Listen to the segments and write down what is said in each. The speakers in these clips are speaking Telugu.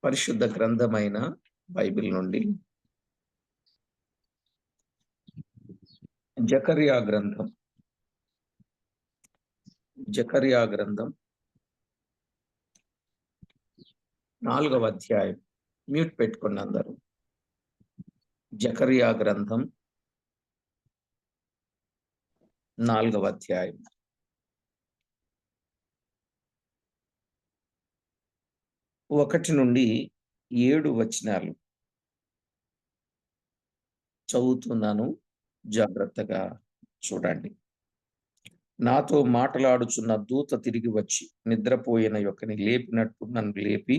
పరిశుద్ధ గ్రంథమైన బైబిల్ నుండి జకర్యా గ్రంథం 4వ అధ్యాయం. మ్యూట్ పెట్టుకోండి అందరూ. జకర్యా గ్రంథం 4వ అధ్యాయం. ఒకటి నుండి 7 వచనాలు చదువుతున్నాను, జాగ్రత్తగా చూడండి. నాతో మాట్లాడుచున్న దూత తిరిగి వచ్చి నిద్రపోయిన యొక్కని లేపినట్టు నన్ను లేపి,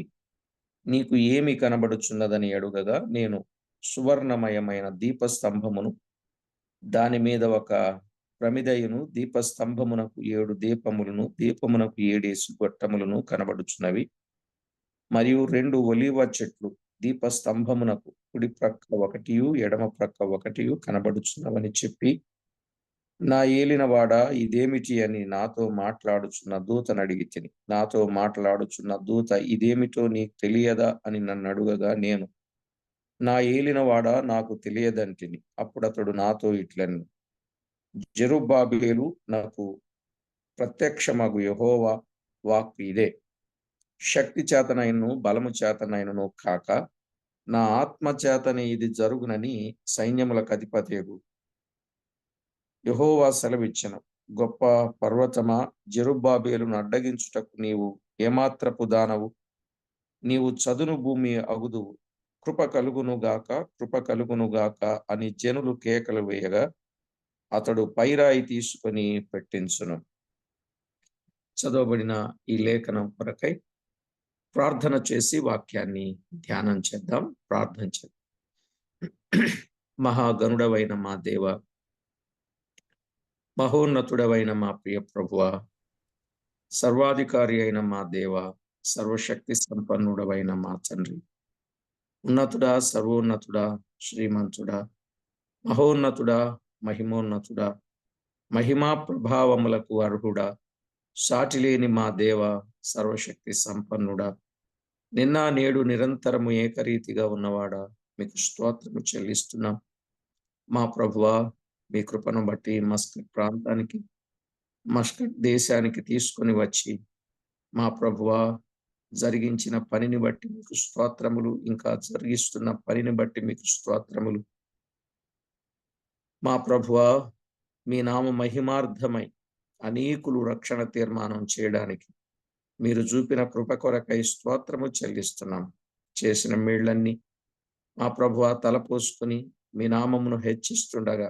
నీకు ఏమి కనబడుచున్నదని అడుగగా, నేను సువర్ణమయమైన దీపస్తంభమును, దాని మీద ఒక ప్రమిదయును, దీపస్తంభమునకు 7 దీపములను, దీపమునకు 7 గొట్టములను కనబడుచున్నవి. మరియు 2 ఒలీవ చెట్లు దీపస్తంభమునకు కుడి ప్రక్క ఒకటియు ఎడమ ప్రక్క ఒకటియు కనబడుచున్నవని చెప్పి, నా ఏలినవాడా, ఇదేమిటి అని నాతో మాట్లాడుచున్న దూతను అడిగితిని. నాతో మాట్లాడుచున్న దూత, ఇదేమిటో నీకు తెలియదా అని నన్ను అడుగగా, నేను, నా ఏలినవాడా, నాకు తెలియదంటిని. అప్పుడు అతడు నాతో ఇట్లనెను, జెరుబ్బాబెలు, నాకు ప్రత్యక్షమగు యెహోవా వాక్కు ఇదే. శక్తి చేతనైనను బలము చేతనైనను కాక, నా ఆత్మ చేతనే ఇది జరుగునని సైన్యములకు అధిపతియగు యెహోవా సెలవిచ్చెను. గొప్ప పర్వతమా, జెరుబ్బాబెలును అడ్డగించుటకు నీవు ఏమాత్రపు దానవు? నీవు చదును భూమి అగుదువు. కృప కలుగునుగాక, కృప కలుగునుగాక అని జనులు కేకలు వేయగా, అతడు పైరాయి తీసుకొని పెట్టించును. చదవబడిన ఈ లేఖనం కొరకై ప్రార్థన చేసి వాక్యాన్ని ధ్యానం చేద్దాం. ప్రార్థన చేద్దాం. మహాగణుడవైన మా దేవ, మహోన్నతుడవైన మా ప్రియ ప్రభువ, సర్వాధికారి అయిన మా దేవ, సర్వశక్తి సంపన్నుడవైన మా తండ్రి, ఉన్నతుడా, సర్వోన్నతుడా, శ్రీమంతుడా, మహోన్నతుడా, మహిమోన్నతుడా, మహిమా ప్రభావములకు అర్హుడా, సాటిలేని మా దేవ, సర్వశక్తి సంపన్నుడా, నిన్న నేడు నిరంతరము ఏకరీతిగా ఉన్నవాడా, మీకు స్తోత్రము చెల్లిస్తున్నాం. మా ప్రభువా, మీ కృపను బట్టి మస్కట్ ప్రాంతానికి, మస్కట్ దేశానికి తీసుకొని వచ్చి, మా ప్రభువా, జరిగించిన పనిని బట్టి మీకు స్తోత్రములు, ఇంకా జరిగిస్తున్న పనిని బట్టి మీకు స్తోత్రములు. మా ప్రభువా, మీ నామ మహిమార్థమై అనేకులు రక్షణ తీర్మానం చేయడానికి మీరు చూపిన కృప కొరకై స్తోత్రము చెల్లిస్తున్నాం. చేసిన మేళ్లన్నీ మా ప్రభువా తలపోసుకుని మీ నామమును హెచ్చిస్తుండగా,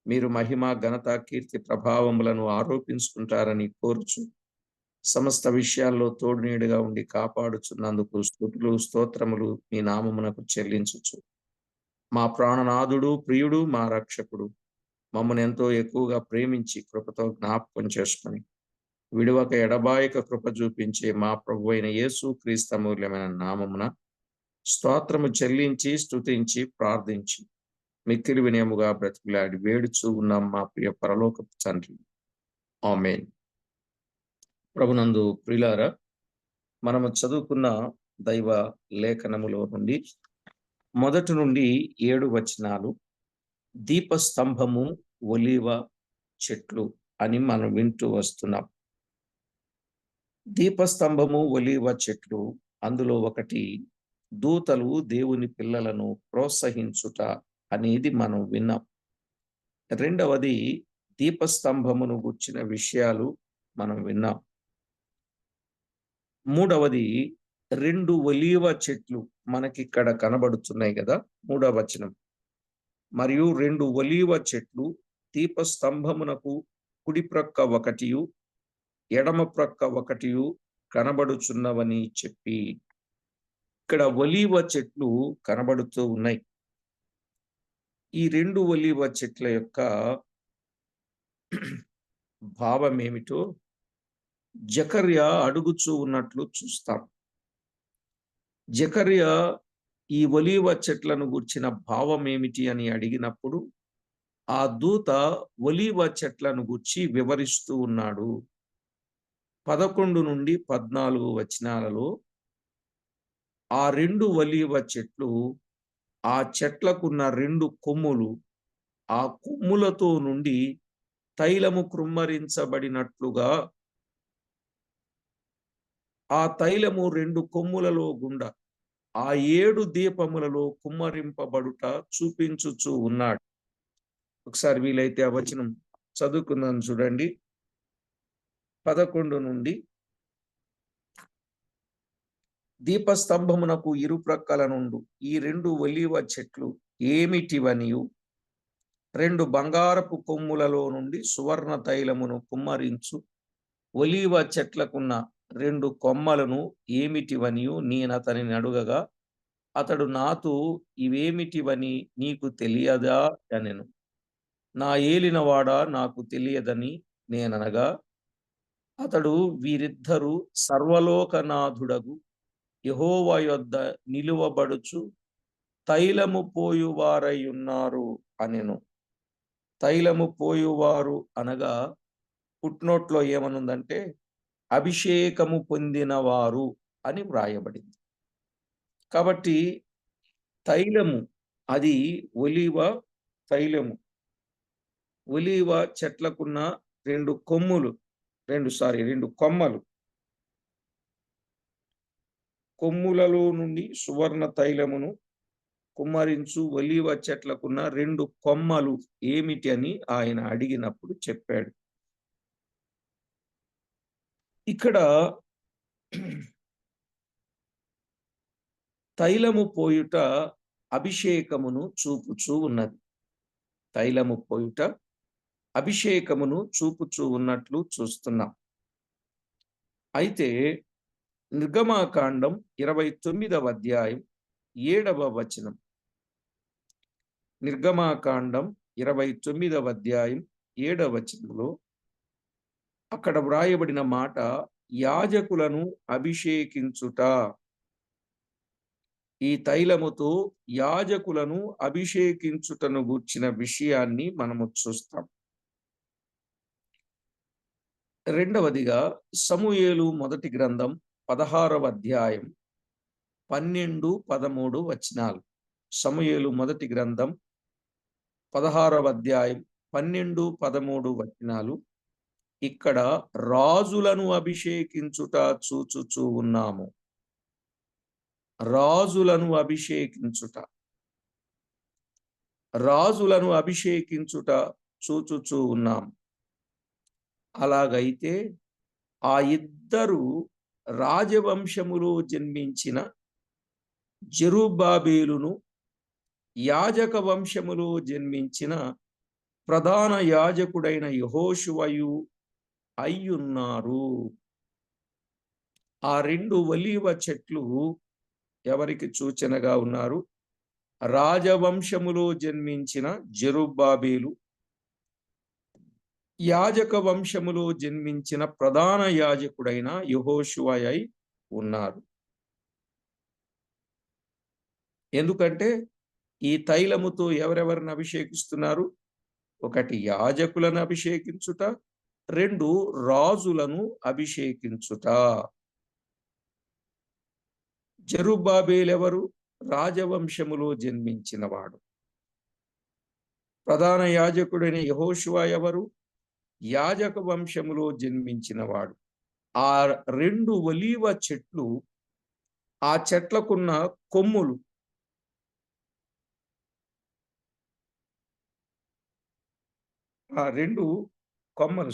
మీరు మహిమ, ఘనత, కీర్తి, ప్రభావములను ఆరోపించుకుంటారని కోరుచు, సమస్త విషయాల్లో తోడునీడుగా ఉండి కాపాడుచున్నందుకు స్తుతులు, స్తోత్రములు మీ నామమునకు చెల్లించుచు, మా ప్రాణనాథుడు, ప్రియుడు, మా రక్షకుడు, మమ్మల్ని ఎంతో ఎక్కువగా ప్రేమించి కృపతో జ్ఞాపకం చేసుకొని విడువక ఎడబాయక కృప చూపించే మా ప్రభు అయిన యేసు క్రీస్తు అమూల్యమైన నామమున స్తోత్రము చెల్లించి, స్తుతించి, ప్రార్థించి మిక్కిలి వినయముగా బ్రతికిలాడి వేడుచూ ఉన్నాం మా ప్రియ పరలోకపు తండ్రి. ఆమేన్. ప్రభునందు ప్రియులారా, మనము చదువుకున్న దైవ లేఖనములో నుండి 1 నుండి 7 వచనాలు దీపస్తంభము, ఒలీవ చెట్లు అని మనం వింటూ వస్తున్నాం. దీపస్తంభము, ఒలీవ చెట్లు, అందులో ఒకటి దూతలు దేవుని పిల్లలను ప్రోత్సహించుట అనేది మనం విన్నాం. రెండవది దీపస్తంభమును గుర్చిన విషయాలు మనం విన్నాం. మూడవది 2 ఒలీవ చెట్లు మనకిక్కడ కనబడుతున్నాయి కదా, 3వ వచనం. మరియు 2 ఒలీవ చెట్లు దీపస్తంభమునకు కుడి ప్రక్క ఒకటియు ఎడమ ప్రక్క ఒకటియు కనబడుచున్నవని చెప్పి, ఇక్కడ ఒలీవ చెట్లు కనబడుతూ ఉన్నాయి. ఈ 2 ఒలీవ చెట్ల యొక్క భావం ఏమిటో జకర్యా అడుగుచూ ఉన్నట్లు చూస్తాం. జకర్యా ఈ ఒలీవ చెట్లను గూర్చిన భావం ఏమిటి అని అడిగినప్పుడు, ఆ దూత ఒలీవ చెట్లను గూర్చి వివరిస్తూ ఉన్నాడు. 11 నుండి 14 వచనాలలో ఆ 2 ఒలీవ చెట్లు, ఆ చెట్లకున్న 2 కొమ్ములు, ఆ కొమ్ములతో నుండి తైలము కృమ్మరించబడినట్లుగా ఆ తైలము 2 కొమ్ములలో గుండా ఆ 7 దీపములలో కుమ్మరింపబడుట చూపించుచూ ఉన్నాడు. ఒకసారి వీలైతే ఆ వచనం చదువుకుందాం చూడండి. 11 నుండి దీపస్తంభమునకు ఇరుప్రక్కల నుండు ఈ 2 ఒలీవ చెట్లు ఏమిటివనియు 2 బంగారపు కొమ్ములలో నుండి సువర్ణ తైలమును కుమ్మరించు ఒలీవ చెట్లకున్న 2 కొమ్మలను ఏమిటివనియు నేనతనిని అడుగగా అతడు నాతో ఇవేమిటివని నీకు తెలియదా అనెను. నా ఏలినవాడా నాకు తెలియదని నేననగా అతడు వీరిద్దరూ సర్వలోకనాథుడగు యెహోవా యొద్ద నిలువబడుచు తైలము పోయువారయున్నారు అనెను. తైలము పోయువారు అనగా ఫుట్‌నోట్‌లో ఏమనుందంటే అభిషేకము పొందినవారు అని వ్రాయబడింది. కాబట్టి తైలము అది ఒలీవ తైలము. ఒలీవ చెట్లకున్న 2 కొమ్ములు 2 కొమ్మలు. కొమ్ములలో నుండి సువర్ణ తైలమును కుమ్మరించు ఒలీవ చెట్లకున్న 2 కొమ్మలు ఏమిటి అని ఆయన అడిగినప్పుడు చెప్పాడు. ఇక్కడ తైలము పోయుట అభిషేకమును చూపుచూ ఉన్నది. తైలము పోయుట అభిషేకమును చూపుచూ ఉన్నట్లు చూస్తున్నాం. అయితే నిర్గమాకాండం 29వ అధ్యాయం 7వ వచనం. నిర్గమాకాండం 29వ అధ్యాయం 7వ వచనంలో అక్కడ వ్రాయబడిన మాట యాజకులను అభిషేకించుట. ఈ తైలముతో యాజకులను అభిషేకించుటను గూర్చిన విషయాన్ని మనము చూస్తాం. రెండవదిగా సమూయేలు మొదటి గ్రంథం 16వ అధ్యాయం 12, 13 వచనాలు. సమూయేలు మొదటి గ్రంథం 16వ అధ్యాయం 12, 13 వచనాలు. ఇక్కడ రాజులను అభిషేకించుట చూచుచూ ఉన్నాము. రాజులను అభిషేకించుట. రాజులను అభిషేకించుట చూచుచూ ఉన్నాము. అలాగైతే ఆ ఇద్దరు రాజవంశములో జన్మించిన జెరుబ్బాబెలును యాజక వంశములో జన్మించిన ప్రధాన యాజకుడైన యెహోషువయు అయ్యున్నారు. ఆ 2 ఒలీవ చెట్లు ఎవరికి సూచనగా ఉన్నారు? రాజవంశములో జన్మించిన జెరుబ్బాబెలు, యాజక వంశములో జన్మించిన ప్రధాన యాజకుడైన యెహోషువ అయి ఉన్నారు. ఎందుకంటే ఈ తైలముతో ఎవరెవరిని అభిషేకిస్తున్నారు? 1 యాజకులను అభిషేకించుట, 2 రాజులను అభిషేకించుట. జెరుబ్బాబెలు ఎవరు? రాజవంశములో జన్మించినవాడు. ప్రధాన యాజకుడైన యెహోషువ ఎవరు? యాజక వంశములో జన్మించినవాడు. ఆ 2 ఒలీవ చెట్లు, ఆ చెట్లకున్న కొమ్ములు, ఆ 2 కొమ్మలు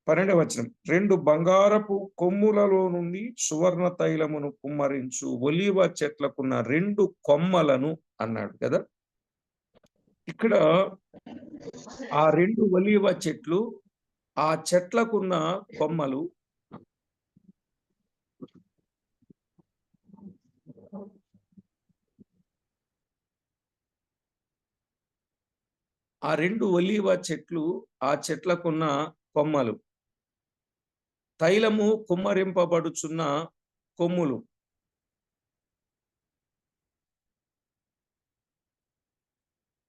12వ వచనం. 2 బంగారపు కొమ్ములలో నుండి సువర్ణ తైలమును కుమ్మరించు ఒలీవ చెట్లకున్న 2 కొమ్మలను అన్నాడు కదా. ఇక్కడ ఆ 2 ఒలీవ చెట్లు, ఆ చెట్లకున్న కొమ్మలు ఆ 2 ఒలీవ చెట్లు, ఆ చెట్లకున్న కొమ్మలు, తైలము కుమ్మరింపబడుచున్న కొమ్ములు.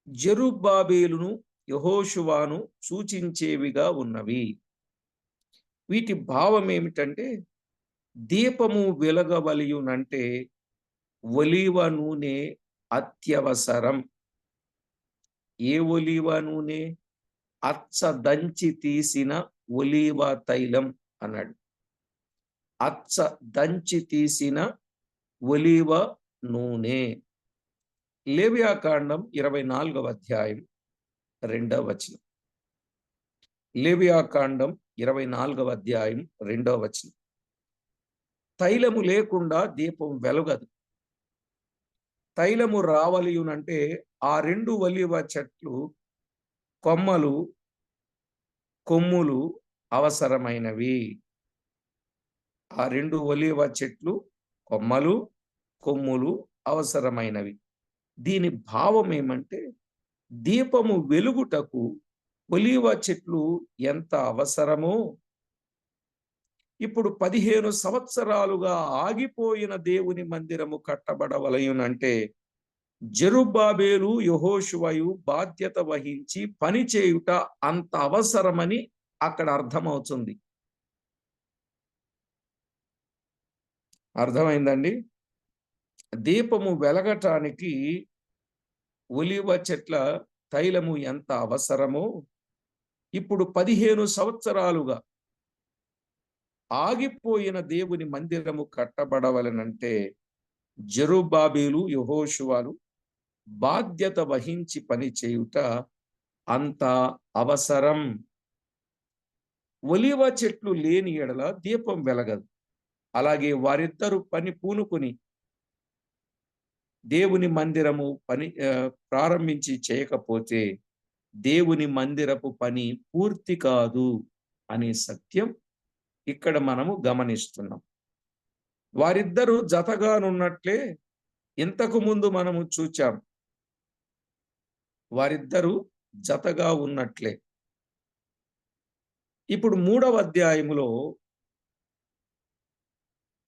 జెరుబ్బాబెలును యెహోషువను సూచించేవిగా ఉన్నవి. వీటి భావం ఏమిటంటే దీపము వెలగవలయునంటే ఒలీవ నూనె అత్యవసరం. ఏ ఒలీవ నూనె? అచ్చ దంచి తీసిన ఒలీవ తైలం అన్నాడు. అచ్చ దంచి తీసిన ఒలీవ నూనె. లేవియాకాండం 24వ అధ్యాయం 2వ వచనం. లేవియాకాండం 24వ అధ్యాయం 2వ వచనం. తైలము లేకుండా దీపం వెలగదు. తైలము రావలియునంటే ఆ 2 ఒలీవ చెట్లు కొమ్మలు, కొమ్ములు అవసరమైనవి. ఆ 2 ఒలీవ చెట్లు కొమ్మలు, కొమ్ములు అవసరమైనవి. దీని భావం ఏమంటే, దీపము వెలుగుటకు ఒలీవ చెట్లు ఎంత అవసరమో, ఇప్పుడు 15 సంవత్సరాలుగా ఆగిపోయిన దేవుని మందిరము కట్టబడవలయునంటే జెరుబ్బాబెలు, యెహోషువయు బాధ్యత వహించి పని చేయుట అంత అవసరమని అక్కడ అర్థమవుతుంది. అర్థమైందండి? దీపము వెలగటానికి ఒలీవ చెట్ల తైలము ఎంత అవసరమో, ఇప్పుడు 15 సంవత్సరాలుగా ఆగిపోయిన దేవుని మందిరము కట్టబడవలనంటే జెరుబ్బాబెలు, యెహోషువలు బాధ్యత వహించి పని చేయుట అంత అవసరం. ఒలీవ చెట్లు లేని ఎడల దీపం వెలగదు. అలాగే వారిద్దరూ పని పూనుకొని దేవుని మందిరము పని ప్రారంభించి చేయకపోతే దేవుని మందిరపు పని పూర్తి కాదు అనే సత్యం ఇక్కడ మనము గమనిస్తున్నాం. వారిద్దరూ జతగానున్నట్లే ఇంతకు ముందు మనము చూచాం. వారిద్దరూ జతగా ఉన్నట్లే. ఇప్పుడు 3వ అధ్యాయములో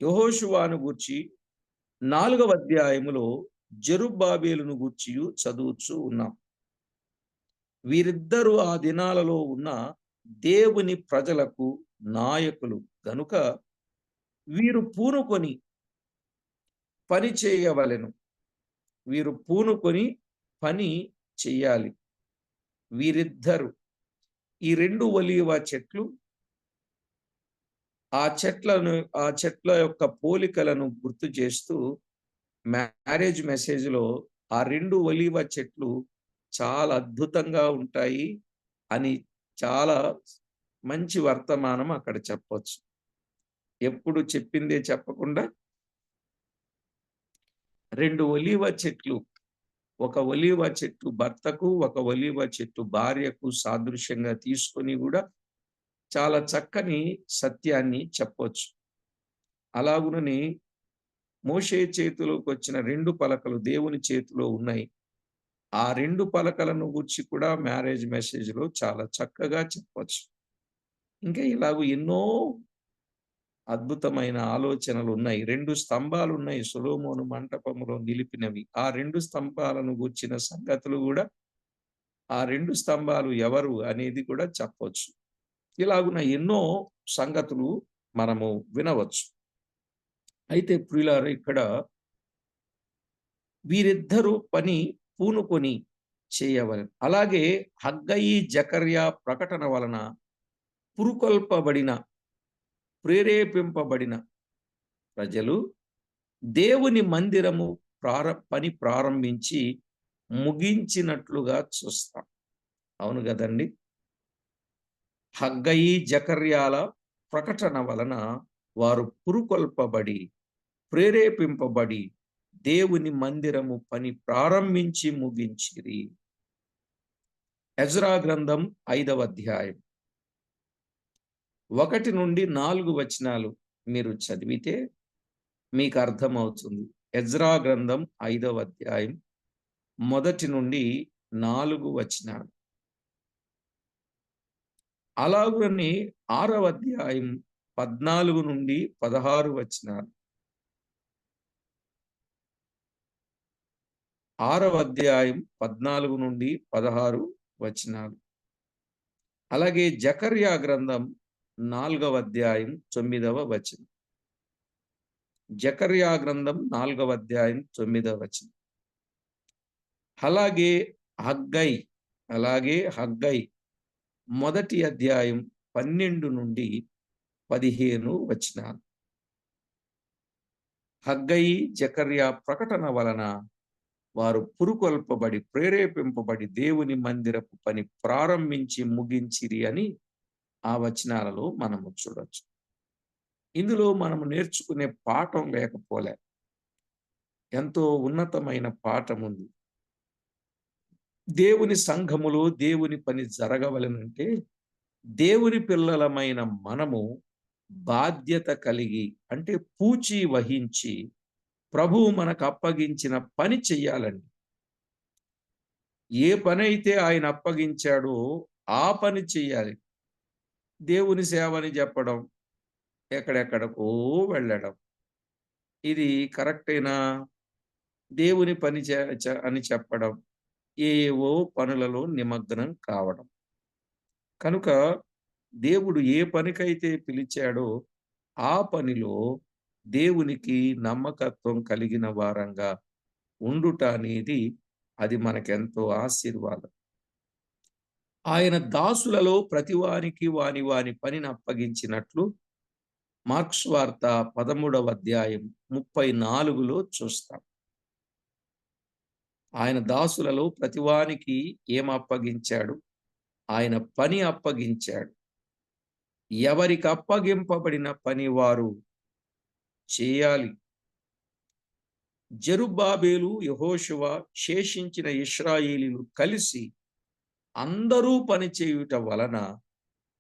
యెహోషువను గూర్చి, 4వ అధ్యాయములో జెరుబ్బాబెలును గూర్చియు చదువుచూ ఉన్నాం. వీరిద్దరూ ఆ దినాలలో ఉన్న దేవుని ప్రజలకు నాయకులు గనుక వీరు పూనుకొని పని చేయవలెను. వీరు పూనుకొని పని చెయ్యాలి. వీరిద్దరు ఈ 2 ఒలీవ చెట్లు ఆ చెట్ల యొక్క పోలికలను గుర్తు చేస్తూ మ్యారేజ్ మెసేజ్‌లో ఆ 2 ఒలీవ చెట్లు చాలా అద్భుతంగా ఉంటాయి అని చాలా మంచి వర్తమానం అక్కడ చెప్పొచ్చు. ఎప్పుడు చెప్పిందే చెప్పకుండా 2 ఒలీవ చెట్లు, ఒక ఒలీవ చెట్టు భర్తకు, ఒక ఒలీవ చెట్టు భార్యకు సాదృశ్యంగా తీసుకొని కూడా చాలా చక్కని సత్యాన్ని చెప్పొచ్చు. అలాగునని మోషే చేతిలోకి వచ్చిన 2 పలకలు దేవుని చేతిలో ఉన్నాయి. ఆ 2 పలకలను గూర్చి కూడా మ్యారేజ్ మెసేజ్‌లో చాలా చక్కగా చెప్పొచ్చు. ఇంకా ఇలాగ ఎన్నో అద్భుతమైన ఆలోచనలున్నాయి. 2 స్తంభాలున్నాయి సొలొమోను మంటపములో నిలిపినవి. ఆ 2 స్తంభాలను గూర్చిన సంగతులు గూడా ఆ 2 స్తంభాలు ఎవరు అనేది కూడా చెప్పొచ్చు. ఇలాగున ఎన్నో సంగతులు మనము వినవచ్చు. అయితే ప్రియులారా, ఇక్కడ వీరిద్దరూ పని పూనుకొని చేయవలెను. అలాగే హగ్గయి, జకర్యా ప్రకటన వలన పురుకొల్పబడిన, ప్రేరేపింపబడిన ప్రజలు దేవుని మందిరము పని ప్రారంభించి ముగించినట్లుగా చూస్తాం. అవును గదండీ! హగ్గయి, జకర్యాల ప్రకటన వలన వారు పురుకొల్పబడి, ప్రేరేపింపబడి దేవుని మందిరము పని ప్రారంభించి ముగించిరి. ఎజ్రా గ్రంథం 5వ అధ్యాయం 1 నుండి 4 వచనాలు మీరు చదివితే మీకు అర్థమవుతుంది. ఎజ్రా గ్రంథం 5వ అధ్యాయం 1 నుండి 4 వచనాలు. అలాగునని 6వ అధ్యాయం 14 నుండి 16 వచనాలు. 6వ అధ్యాయం 14 నుండి 16 వచనాలు. అలాగే జకర్యా గ్రంథం 4వ అధ్యాయం 9వ వచనం. జకర్యా గ్రంథం 4వ అధ్యాయం 9వ వచనం. అలాగే హగ్గై అలాగే హగ్గై మొదటి అధ్యాయం 12 నుండి 15 వచనాలు. హగ్గై జకర్యా ప్రకటన వలన వారు పురుకొల్పబడి ప్రేరేపింపబడి దేవుని మందిరపు పని ప్రారంభించి ముగించిరి అని ఆ వచనాలలో మనము చూడొచ్చు. ఇందులో మనము నేర్చుకునే పాఠం లేకపోలే, ఎంతో ఉన్నతమైన పాఠం ఉంది. దేవుని సంఘములో దేవుని పని జరగవలనంటే దేవుని పిల్లలమైన మనము బాధ్యత కలిగి, అంటే పూచి వహించి ప్రభువు మనకు అప్పగించిన పని చెయ్యాలండి. ఏ పని అయితే ఆయన అప్పగించాడో ఆ పని చెయ్యాలి. దేవుని సేవని చెప్పడం, ఎక్కడెక్కడికో వెళ్ళడం, ఇది కరెక్టేనా? దేవుని పని అని చెప్పడం, ఏవో పనులలో నిమగ్నం కావడం. కనుక దేవుడు ఏ పనికైతే పిలిచాడో ఆ పనిలో దేవునికి నమ్మకత్వం కలిగిన వారంగా ఉండుట అనేది అది మనకెంతో ఆశీర్వాదం. ఆయన దాసులలో ప్రతివానికి వాని వాని పనిని అప్పగించినట్లు మార్క్స్ వార్త 13వ అధ్యాయం 34లో చూస్తాం. ఆయన దాసులలో ప్రతివానికి ఏం అప్పగించాడు? ఆయన పని అప్పగించాడు. ఎవరికి అప్పగింపబడిన పని వారు చేయాలి. జెరుబ్బాబేలు, యెహోషువ, శేషించిన ఇశ్రాయేలీయులు కలిసి అందరూ పని చేయుట వలన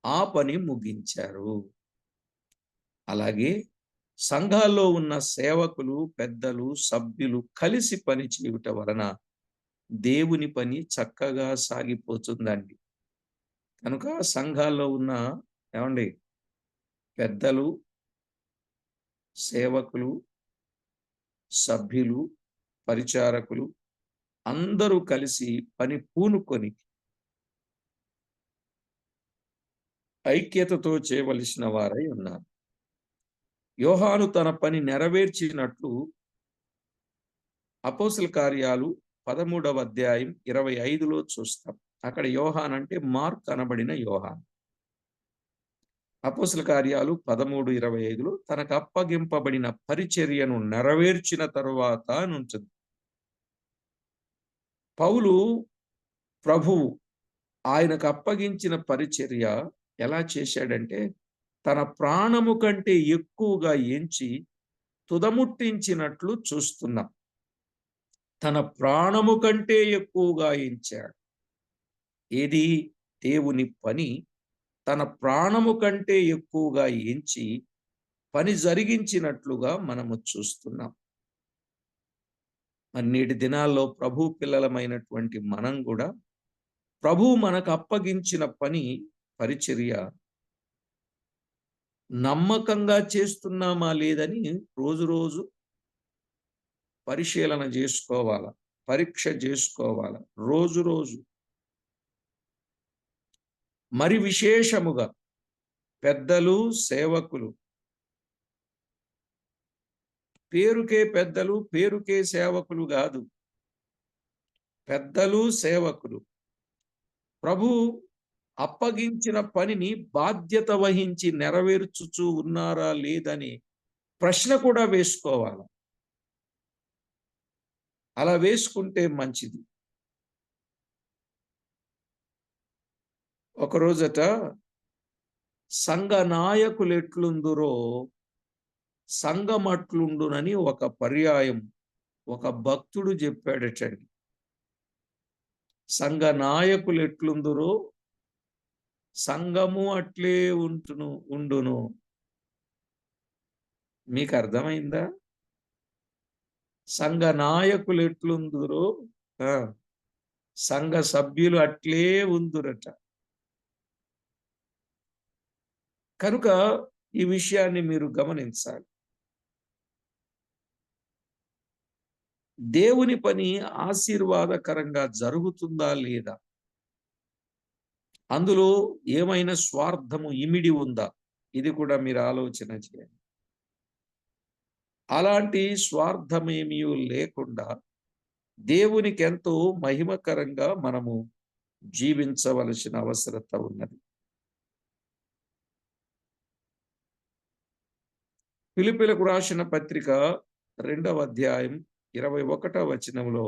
ఆ పని ముగించారు. అలాగే సంఘాల్లో ఉన్న సేవకులు, పెద్దలు, సభ్యులు కలిసి పని చేయుట వలన దేవుని పని చక్కగా సాగిపోతుందండి. కనుక సంఘాల్లో ఉన్న ఏమండి పెద్దలు, సేవకులు, సభ్యులు, పరిచారకులు అందరూ కలిసి పని పూనుకొని ఐక్యతతో చేయవలసిన వారై ఉన్నారు. యోహాను తన పని నెరవేర్చినట్లు అపోస్తల కార్యాలు 13వ అధ్యాయం 25లో చూస్తాం. అక్కడ యోహాన్ అంటే మార్క్ అనబడిన యోహాన్. అపోస్తల కార్యాలు 13:25లో తనకు అప్పగింపబడిన పరిచర్యను నెరవేర్చిన తరువాత అని ఉంటుంది. పౌలు ప్రభువు ఆయనకు అప్పగించిన పరిచర్య ఎలా చేశాడంటే తన ప్రాణము కంటే ఎక్కువగా ఎంచి తుదముట్టించినట్లు చూస్తున్నాం. తన ప్రాణము కంటే ఎక్కువగా ఎంచాడు. ఏది? దేవుని పని తన ప్రాణము కంటే ఎక్కువగా ఎంచి పని జరిగించినట్లుగా మనము చూస్తున్నాం. మరి నేటి దినాల్లో ప్రభు పిల్లలమైనటువంటి మనం కూడా ప్రభు మనకు అప్పగించిన పని పరిచర్య నమ్మకంగా చేస్తున్నామా లేదని రోజు రోజు పరిశీలన చేసుకోవాలా, పరీక్ష చేసుకోవాలా రోజు రోజు. మరి విశేషముగా పెద్దలు, సేవకులు, పేరుకే పెద్దలు, పేరుకే సేవకులు కాదు, పెద్దలు, సేవకులు ప్రభు అప్పగించిన పనిని బాధ్యత వహించి నెరవేర్చుచూ ఉన్నారా లేదని ప్రశ్న కూడా వేసుకోవాలి. అలా వేసుకుంటే మంచిది. ఒకరోజట సంఘ నాయకులు ఎట్లుందురో సంఘమట్లుండునని ఒక పర్యాయం ఒక భక్తుడు చెప్పాడటండి. సంఘ నాయకులు ఎట్లుందురో సంఘము అట్లే ఉండును. మీకు అర్థమైందా? సంఘ నాయకులు ఎట్లుందురో సంఘ సభ్యులు అట్లే ఉందురట. కనుక ఈ విషయాన్ని మీరు గమనించాలి. దేవుని పని ఆశీర్వాదకరంగా జరుగుతుందా లేదా? అందులో ఏమైనా స్వార్థము ఇమిడి ఉందా? ఇది కూడా మీరు ఆలోచన చేయండి. అలాంటి స్వార్థమేమీ లేకుండా దేవునికెంతో మహిమకరంగా మనము జీవించవలసిన అవసరత ఉన్నది. ఫిలిప్పీలకు రాసిన పత్రిక 2వ అధ్యాయం 21వ వచనంలో,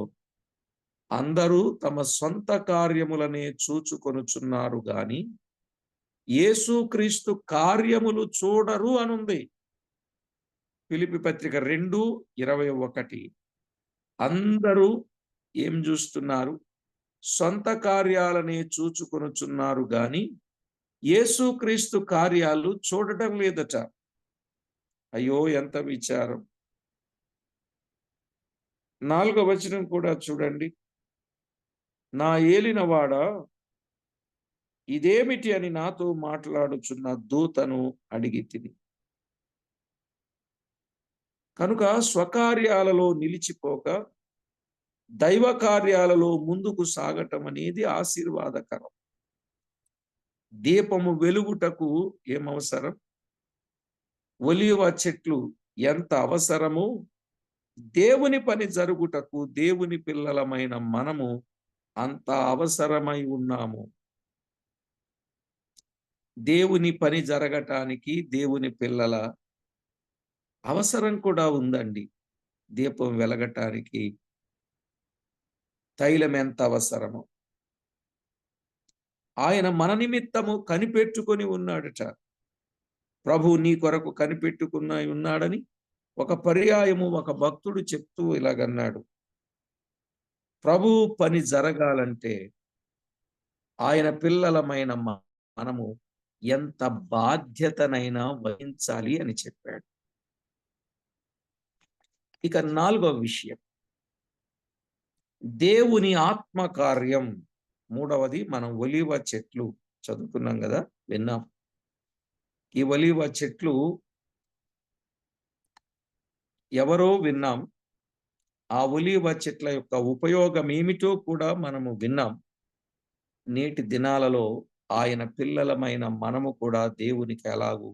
అందరూ తమ సొంత కార్యములనే చూచుకొనుచున్నారు గాని యేసుక్రీస్తు కార్యములు చూడరు అనుంది. ఫిలిప్పీ పత్రిక 2:21. అందరూ ఏం చూస్తున్నారు? సొంత కార్యాలనే చూచుకొనుచున్నారు గాని యేసుక్రీస్తు కార్యాలు చూడటం లేదట. అయ్యో! ఎంత విచారం. 4వ వచనం కూడా చూడండి. నా ఏలినవాడా, ఇదేమిటి అని నాతో మాట్లాడుచున్న దూతను అడిగితిని. కనుక స్వకార్యాలలో నిలిచిపోక దైవ కార్యాలలో ముందుకు సాగటం అనేది ఆశీర్వాదకరం. దీపము వెలుగుటకు ఏమవసరం? ఒలీవ చెట్లు ఎంత అవసరమో దేవుని పని జరుగుటకు దేవుని పిల్లలమైన మనము అంత అవసరమై ఉన్నాము. దేవుని పని జరగటానికి దేవుని పిల్లల అవసరం కూడా ఉందండి. దీపం వెలగటానికి తైలం ఎంత అవసరమో ఆయన మన నిమిత్తము కనిపెట్టుకొని ఉన్నాడట. ప్రభు నీ కొరకు ఉన్నాడని ఒక పర్యాయము ఒక భక్తుడు చెప్తూ ఇలాగన్నాడు. ప్రభు పని జరగాలంటే ఆయన పిల్లలమైన మనము ఎంత బాధ్యతనైనా వహించాలి అని చెప్పాడు. ఇక 4వ విషయం, దేవుని ఆత్మ కార్యం. 3వది మనం ఒలీవ చెట్లు చదువుకున్నాం కదా, విన్నాం. ఈ ఒలీవ చెట్లు ఎవరో విన్నాం. ఆ ఒలీవ చెట్ల యొక్క ఉపయోగం ఏమిటో కూడా మనము విన్నాం. నేటి దినాలలో ఆయన పిల్లలమైన మనము కూడా దేవునికి ఎలాగూ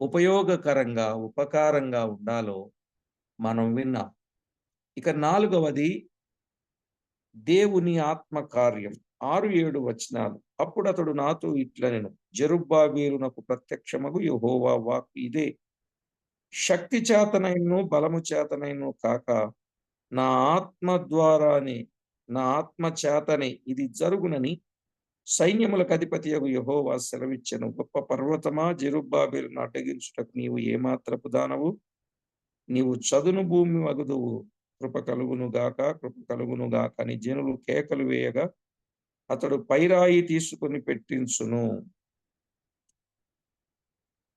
ఉపయోగకరంగా ఉపకారంగా ఉండాలో మనం విన్నాం. ఇక 4వది దేవుని ఆత్మ కార్యం. 6-7 వచనాలు. అప్పుడు అతడు నాతో ఇట్లనెను, జెరుబ్బాబెలునకు ప్రత్యక్షమగు యెహోవా వాక్కు ఇదే, శక్తి చేతనైనను బలము చేతనైనను కాక నా ఆత్మ ద్వారానే, నా ఆత్మ చేతనే ఇది జరుగునని సైన్యములకు అధిపతియగు యెహోవా సెలవిచ్చెను. గొప్ప పర్వతమా, జెరుబ్బాబెలును అడ్డగించుటకు నీవు ఏమాత్రపు దానవు? నీవు చదును భూమి వగుదువు. కృప కలుగును గాక అని జనులు కేకలు వేయగా అతడు పైరాయి తీసుకొని పెట్టించును.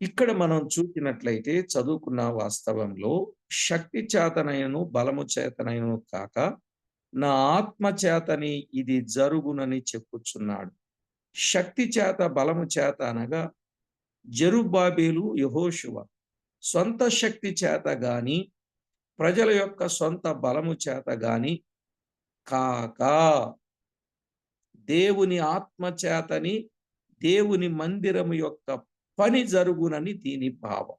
ఇక్కడ మనం చూసినట్లయితే చదువుకున్న వాస్తవంలో శక్తి చేతనైనను బలము చేతనైనను కాక నా ఆత్మ చేతని ఇది జరుగునని చెప్పుచున్నాడు. శక్తి చేత బలము చేత అనగా జెరుబ్బాబెలు యెహోషువ సొంత శక్తి చేత గాని ప్రజల యొక్క సొంత బలము చేత గాని కాక దేవుని ఆత్మ చేతని దేవుని మందిరము యొక్క పని జరుగునని దీని భావం.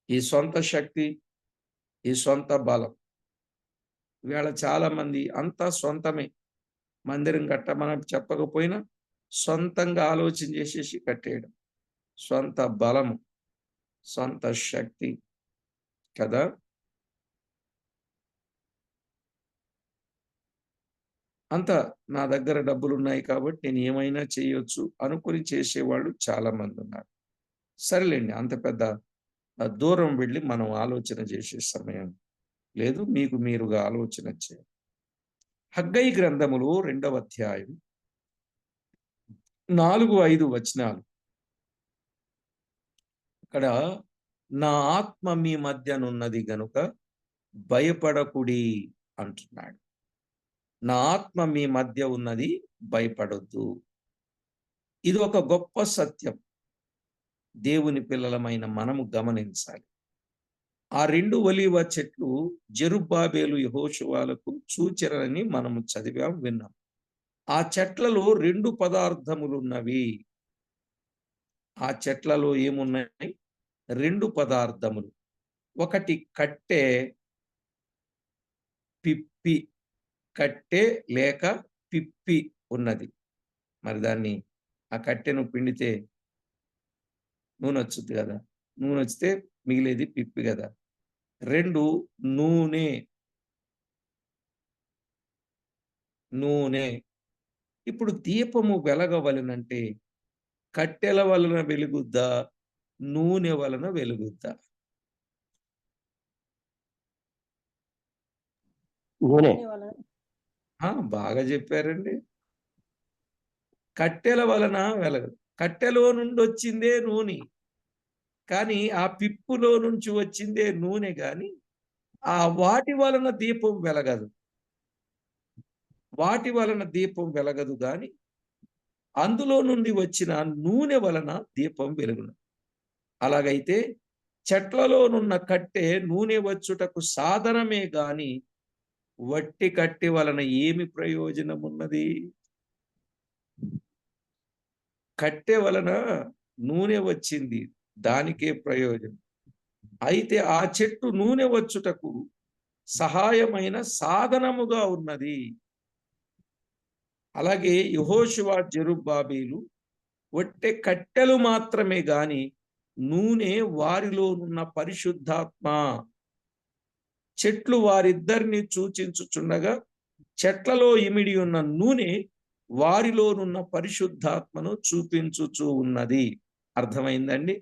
ఈ సొంత శక్తి, ఈ సొంత బలం, ఇవాళ చాలా మంది అంతా సొంతమే. మందిరం కట్టమని చెప్పకపోయినా సొంతంగా ఆలోచన చేసేసి కట్టేయడం. సొంత బలము, సొంత శక్తి కదా. అంత నా దగ్గర డబ్బులున్నాయి కాబట్టి నేను ఏమైనా చేయొచ్చు అనుకుని చేసేవాళ్ళు చాలా మంది ఉన్నారు. సరేలేండి, అంత పెద్ద దూరం వెళ్ళి మనం ఆలోచన చేసే సమయం లేదు. మీకు మీరుగా ఆలోచన చేయండి. హగ్గయి గ్రంథములు 2వ అధ్యాయం 4-5 వచనాలు. ఇక్కడ నా ఆత్మ మీ మధ్యనున్నది గనుక భయపడకుడి అంటున్నాడు. నా ఆత్మ మీ మధ్య ఉన్నది, భయపడొద్దు. ఇది ఒక గొప్ప సత్యం. దేవుని పిల్లలమైన మనము గమనించాలి. ఆ 2 ఒలీవ చెట్లు జెరుబ్బాబెలు యెహోషువలకు సూచనని మనము చదివాం, విన్నాం. ఆ చెట్లలో 2 పదార్థములున్నవి. ఆ చెట్లలో ఏమున్నాయి? 2 పదార్థములు. ఒకటి కట్టె, పిప్పి. కట్టె లేక పిప్పి ఉన్నది. మరి దాన్ని ఆ కట్టెను పిండితే నూనొచ్చుద్ది గదా! నూనొచ్చితే మిగిలేది పిప్పి గదా! 2 నూనె. నూనె. ఇప్పుడు దీపము వెలగవలెనంటే కట్టెల వలన వెలుగుద్దా? నూనె వలన వెలుగుద్దా? నూనె. బాగా జెప్పారండి. కట్టెల వలన వెలగదు. కట్టెలో నుండొచ్చిందే నూనె. కానీ ఆ పిప్పులో నుంచి వచ్చిందే నూనె గాని, ఆ వాటి వలన దీపం వెలగదు. వాటి వలన దీపం వెలగదు గాని, అందులో నుండి వచ్చిన నూనె వలన దీపం వెలుగును. అలాగైతే చెట్లలోనున్న కట్టె నూనె వచ్చుటకు సాధనమే గాని, వట్టి కట్టె వలన ఏమి ప్రయోజనమున్నది? కట్టె వలన నూనె వచ్చింది. దానికే ప్రయోజనం. అయితే ఆ చెట్టు నూనె వచ్చుటకు సహాయమైన సాధనముగా ఉన్నది. అలాగే యెహోషువ, జెరుబ్బాబెలు ఒట్టె కట్టెలు మాత్రమే గాని నూనె వారిలో ఉన్న పరిశుద్ధాత్మ. చెట్లు వారిద్దరిని సూచించుచుండగా చెట్లలో ఇమిడి ఉన్న నూనె వారిలోనున్న పరిశుద్ధాత్మను చూపించుచూ ఉన్నది. అర్థమైందండి?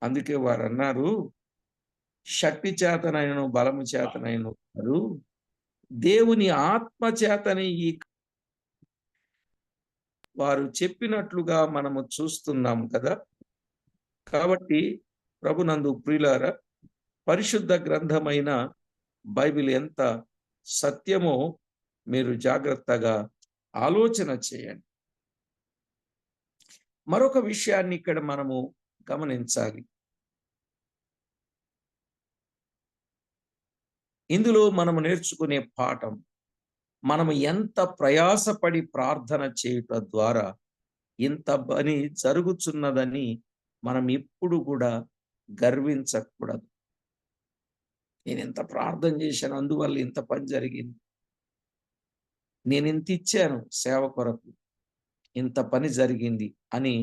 అందుకే వారన్నారు, శక్తి చేతనైనను బలము చేతనైనను కాదు, దేవుని ఆత్మ చేతనే ఈ వారు చెప్పినట్లుగా మనము చూస్తున్నాం కదా! కాబట్టి ప్రభునందు ప్రియులారా, పరిశుద్ధ గ్రంథమైన బైబిల్ ఎంత సత్యమో మీరు జాగ్రత్తగా ఆలోచన చేయండి. మరొక విషయాన్ని ఇక్కడ మనము గమనించాలి. ఇందులో మనము నేర్చుకునే పాఠం, మనము ఎంత ప్రయాసపడి ప్రార్థన చేయుట ద్వారా ఇంత పని జరుగుతున్నదని మనం ఎప్పుడు కూడా గర్వించకూడదు. నేను ఎంత ప్రార్థన చేశాను, అందువల్ల ఇంత పని జరిగింది. నేను ఇంత ఇచ్చాను సేవ కొరకు, ఇంత పని జరిగింది అని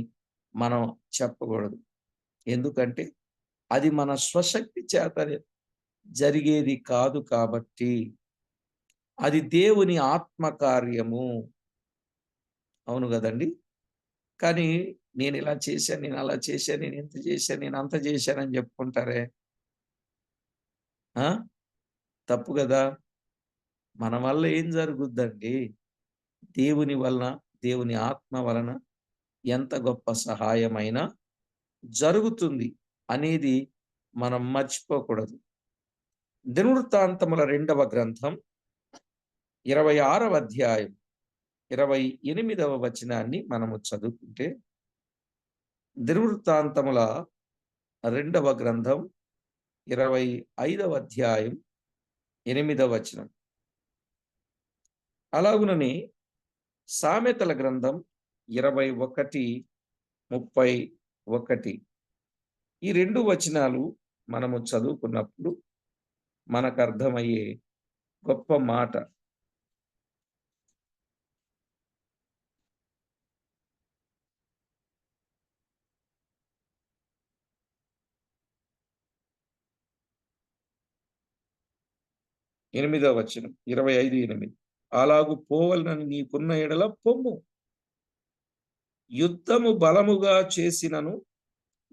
మనం చెప్పకూడదు. ఎందుకంటే అది మన స్వశక్తి చేత జరిగేది కాదు కాబట్టి, అది దేవుని ఆత్మ కార్యము. అవును గదండీ! కానీ నేను ఇలా చేశాను, నేను అలా చేశాను, నేను ఇంత చేశాను, నేను అంత చేశానని చెప్పుకుంటారే. ఆ! తప్పు గదా! మన వల్ల ఏం జరుగుద్దండి? దేవుని వలన, దేవుని ఆత్మ వలన ఎంత గొప్ప సహాయమైనా జరుగుతుంది అనేది మనం మర్చిపోకూడదు. దినవృత్తాంతముల 2వ గ్రంథం 26వ అధ్యాయం 28వ వచనాన్ని మనము చదువుకుంటే, దినవృత్తాంతముల 2వ గ్రంథం 25వ అధ్యాయం 8వ వచనం. అలాగుననే సామెతల గ్రంథం 21:31. ఈ 2 వచనాలు మనము చదువుకున్నప్పుడు మనకర్థమయ్యే గొప్ప మాట. ఎనిమిదవ వచనం 25:8. అలాగు పోవలనని నీకున్న ఎడల పొమ్ము. యుద్ధము బలముగా చేసినను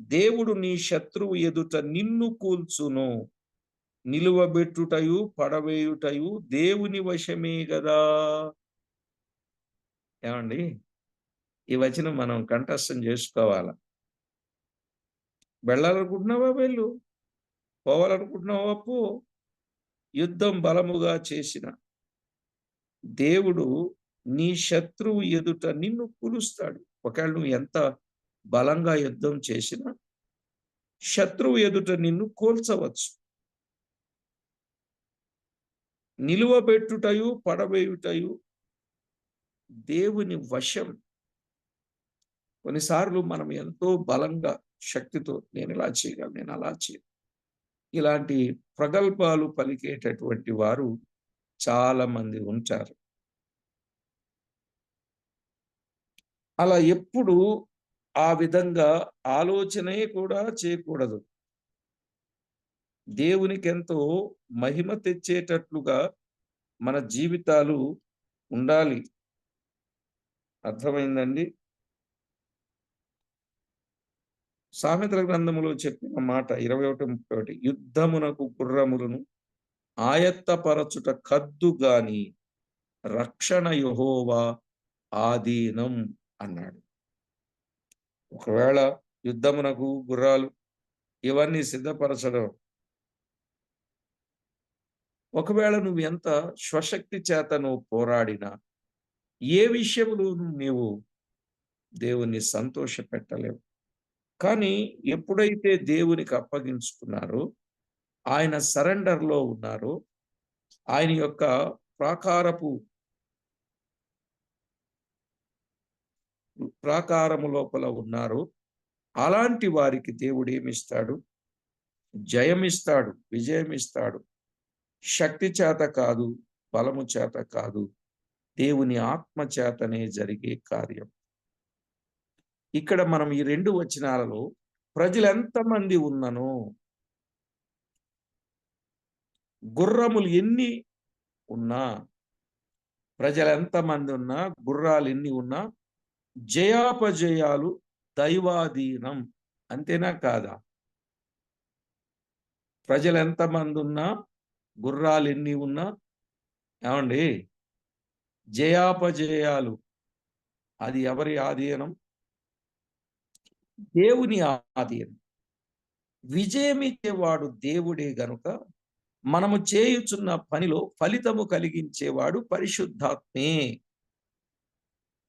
దేవుడు నీ శత్రువు ఎదుట నిన్ను కూల్చును. నిలువబెట్టుటయు పడవేయుటయు దేవుని వశమే గదా! ఏమండి? ఈ వచనం మనం కంఠస్థం చేసుకోవాలా. వెళ్ళాలనుకుంటున్నావా వెళ్ళు. పోవాలనుకుంటున్నావా పో. యుద్ధం బలముగా చేసిన దేవుడు నీ శత్రువు ఎదుట నిన్ను కూలుస్తాడు. ఒకవేళ నువ్వు ఎంత బలంగా యుద్ధం చేసినా శత్రువు ఎదుట నిన్ను కూల్చవచ్చు. నిలువబెట్టుటయు పడవేయుటయు దేవుని వశం. కొన్నిసార్లు మనం ఎంతో బలంగా, శక్తితో నేను ఇలా చేయగలను, నేను అలా చేయను. ఇలాంటి ప్రగల్భాలు పలికేటటువంటి వారు చాలా మంది ఉంటారు. అలా ఎప్పుడు ఆ విధంగా ఆలోచనే కూడా చేయకూడదు. దేవునికెంతో మహిమ తెచ్చేటట్లుగా మన జీవితాలు ఉండాలి. అర్థమైందండి? సామెతల గ్రంథములో చెప్పిన మాట 21:31 యుద్ధమునకు గుర్రములను ఆయత్తపరచుట కద్దు గాని రక్షణ యెహోవా ఆధీనం అన్నాడు. ఒకవేళ యుద్ధమునకు గుర్రాలు ఇవన్నీ సిద్ధపరచడం, ఒకవేళ నువ్వు ఎంత స్వశక్తి చేత నువ్వు పోరాడినా, ఏ విషయంలోనూ నీవు దేవుణ్ణి సంతోషపెట్టలేవు. కానీ ఎప్పుడైతే దేవునికి అప్పగించుకున్నారో, ఆయన సరెండర్‌లో ఉన్నారో, ఆయన యొక్క ప్రాకారపు ప్రాకారము లోపల ఉన్నారో, అలాంటి వారికి దేవుడేమిస్తాడు? జయమిస్తాడు, విజయమిస్తాడు. శక్తి చేత కాదు, బలము చేత కాదు, దేవుని ఆత్మ చేతనే జరిగే కార్యం. ఇక్కడ మనం ఈ 2 వచనాలలో ప్రజలెంతమంది ఉన్ననో, గుర్రములు ఎన్ని ఉన్నా, ప్రజలెంతమంది ఉన్నా, గుర్రాలెన్ని ఉన్నా, జయాపజయాలు దైవాధీనం. అంతేనా కాదా? ప్రజలెంతమందున్నా, గుర్రాలెన్ని ఉన్నా ఏవండీ? జయాపజయాలు అది ఎవరి ఆధీనం? దేవుని ఆధీనం. విజయమిచ్చేవాడు దేవుడే గనుక, మనము చేయుచున్న పనిలో ఫలితము కలిగించేవాడు పరిశుద్ధాత్మే.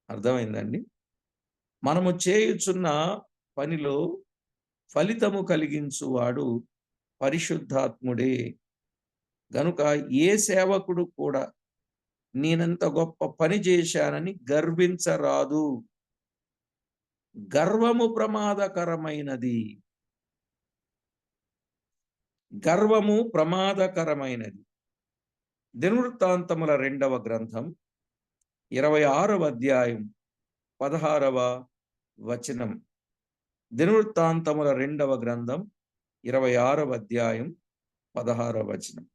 అర్థమైందండి? మనము చేయుచున్న పనిలో ఫలితము కలిగించువాడు పరిశుద్ధాత్ముడే. గనుక ఏ సేవకుడు కూడా నేనంత గొప్ప పని చేశానని గర్వించరాదు. గర్వము ప్రమాదకరమైనది. గర్వము ప్రమాదకరమైనది. దినవృత్తాంతముల 2వ గ్రంథం 26వ అధ్యాయం 16వ వచనం. దినవృత్తాంతముల 2వ గ్రంథం 26వ అధ్యాయం 16వ వచనం.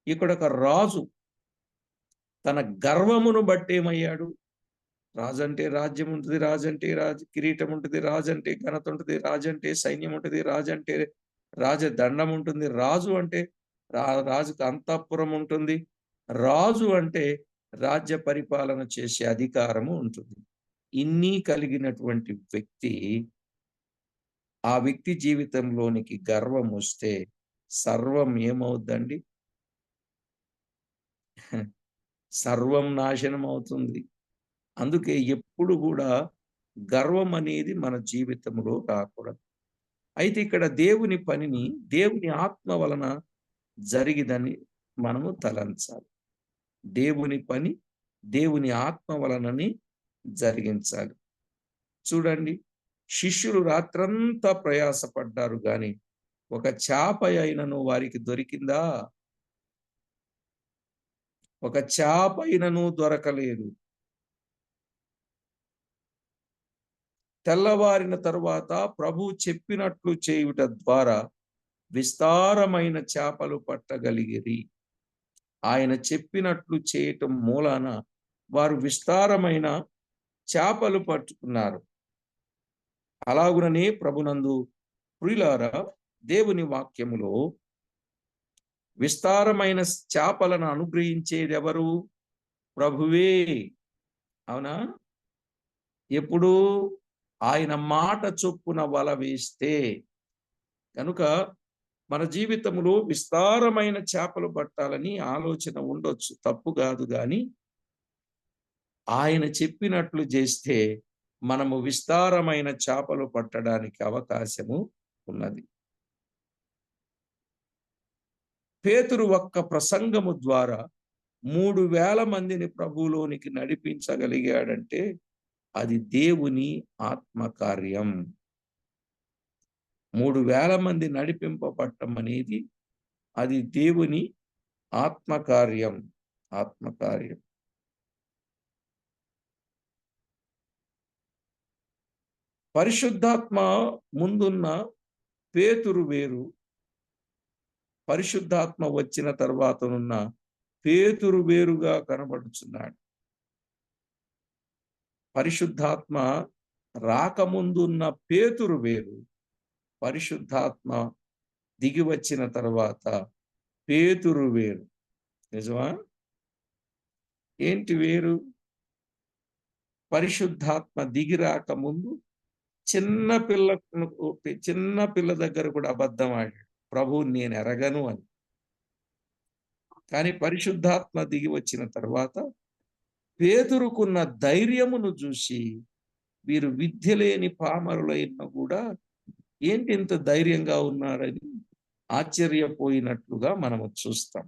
ఇక్కడొక రాజు తన గర్వమును బట్టి ఏమయ్యాడు? రాజంటే రాజ్యం ఉంటుంది, రాజంటే కిరీటం ఉంటుంది, రాజంటే ఘనత ఉంటుంది, రాజంటే సైన్యం ఉంటుంది, రాజంటే రాజదండం ఉంటుంది, రాజు అంటే రాజుకు అంతఃపురం ఉంటుంది, రాజు అంటే రాజ్య పరిపాలన చేసే అధికారము ఉంటుంది. ఇన్ని కలిగినటువంటి వ్యక్తి, ఆ వ్యక్తి జీవితంలోనికి గర్వం వస్తే సర్వం ఏమవుద్దండి? సర్వం నాశనం అవుతుంది. అందుకే ఎప్పుడు కూడా గర్వం అనేది మన జీవితంలో రాకూడదు. అయితే ఇక్కడ దేవుని పనిని దేవుని ఆత్మ వలన జరిగిదని మనము తలంచాలి. దేవుని పని దేవుని ఆత్మ వలనని జరిగించాలి. చూడండి, శిష్యులు రాత్రంతా ప్రయాసపడ్డారు గాని ఒక చేప అయినను వారికి దొరికిందా? ఒక చేప అయినను దొరకలేదు. తెల్లవారిన తరువాత ప్రభువు చెప్పినట్లు చేయుట ద్వారా విస్తారమైన చేపలు పట్టగలిగిరి. ఆయన చెప్పినట్లు చేయటం మూలాన వారు విస్తారమైన చేపలు పట్టుకున్నారు. అలాగుననే ప్రభునందు ప్రియులారా, దేవుని వాక్యములో విస్తారమైన చేపలను అనుగ్రహించేదెవరు? ప్రభువే. అవునా? ఎప్పుడు ఆయన మాట చొప్పున వల వేస్తే. కనుక మన జీవితంలో విస్తారమైన చేపలు పట్టాలని ఆలోచన ఉండొచ్చు, తప్పు కాదు. గాని ఆయన చెప్పినట్లు చేస్తే మనము విస్తారమైన చేపలు పట్టడానికి అవకాశము ఉన్నది. పేతురు ఒక్క ప్రసంగము ద్వారా 3000 మందిని ప్రభువులోనికి నడిపించగలిగాడంటే అది దేవుని ఆత్మకార్యం. 3,000 మంది నడిపింపబడటం అనేది అది దేవుని ఆత్మకార్యం. ఆత్మకార్యం. పరిశుద్ధాత్మ ముందున్న పేతురు వేరు. పరిశుద్ధాత్మ వచ్చిన తర్వాతనున్న పేతురు వేరుగా కనబడుచున్నాడు. పరిశుద్ధాత్మ రాకముందున్న పేతురు వేరు. పరిశుద్ధాత్మ దిగి వచ్చిన తర్వాత పేతురు వేరు. నిజమా? ఏంటి వేరు? పరిశుద్ధాత్మ దిగి రాకముందు చిన్న పిల్ల దగ్గర కూడా అబద్ధం ఆడాడు. ప్రభువుని నేను ఎరగను అని. కానీ పరిశుద్ధాత్మ దిగి వచ్చిన తర్వాత పేతురుకున్న ధైర్యమును చూసి వీరు విద్య లేని పామరులైనా కూడా ఏంటి ఇంత ధైర్యంగా ఉన్నారని ఆశ్చర్యపోయినట్లుగా మనము చూస్తాం.